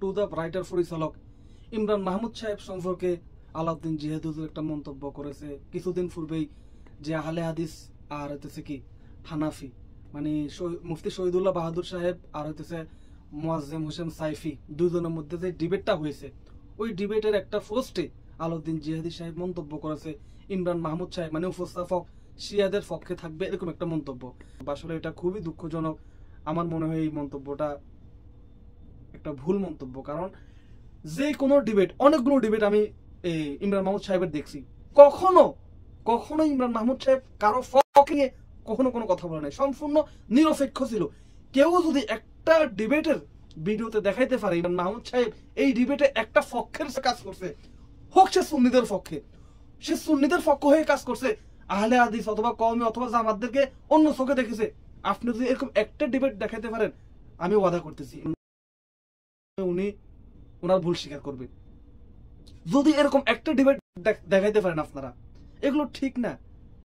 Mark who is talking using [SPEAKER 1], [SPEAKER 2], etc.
[SPEAKER 1] To the writer পরিচালক ইমরান মাহমুদ সাহেব সম্পর্কে আলাউদ্দিন জিহাদি হুজুর একটা মন্তব্য করেছে কিছুদিন পূর্বেই, যে আহলে হাদিস আর হইতেছে কি হানাফি, মানে মুফতি শহীদুল্লাহ বাহাদুর সাহেব আর হইতেছে মুয়াজ্জেম হোসেন সাইফি দুজনের মধ্যে যে ডিবেটটা হয়েছে, ওই ডিবেটের একটা পোস্টে আলাউদ্দিন জিহাদি সাহেব মন্তব্য করেছে ইমরান মাহমুদ সাহেব মানে উপস্থাপক শিয়াদের পক্ষে থাকবে, এরকম একটা মন্তব্য। আসলে এটা খুবই দুঃখজনক। আমার মনে হয় এই মন্তব্যটা একটা ভুল মন্তব্য, কারণ যে কোনো ডিবেট, অনেকগুলো ডিবেট আমি ইমরান মাহমুদ সাহেবের দেখছি, কখনো কখনো ইমরান মাহমুদ সাহেব কারো পক্ষে কখনো কোনো কথা বলে নাই, সম্পূর্ণ নিরপেক্ষ ছিল। কেউ যদি একটা ডিবেটের ভিডিওতে দেখাইতে পারে ইমরান মাহমুদ সাহেব এই ডিবেটে একটা পক্ষের কাজ করছে, হোক সে সুন্নিদের পক্ষে, সে সুন্নিদের পক্ষ হয়ে কাজ করছে, আহলে হাদিস অথবা কওমি অথবা জামাতদেরকে অন্য চোখে দেখেছে, আপনি যদি এরকম একটা ডিবেট দেখাইতে পারেন, আমি ওয়াদা করতেছি উনি ওনার ভুল স্বীকার করবে। যদি এরকম একটা ডিবেট দেখাইতে পারেন আপনারা, এগুলো ঠিক না।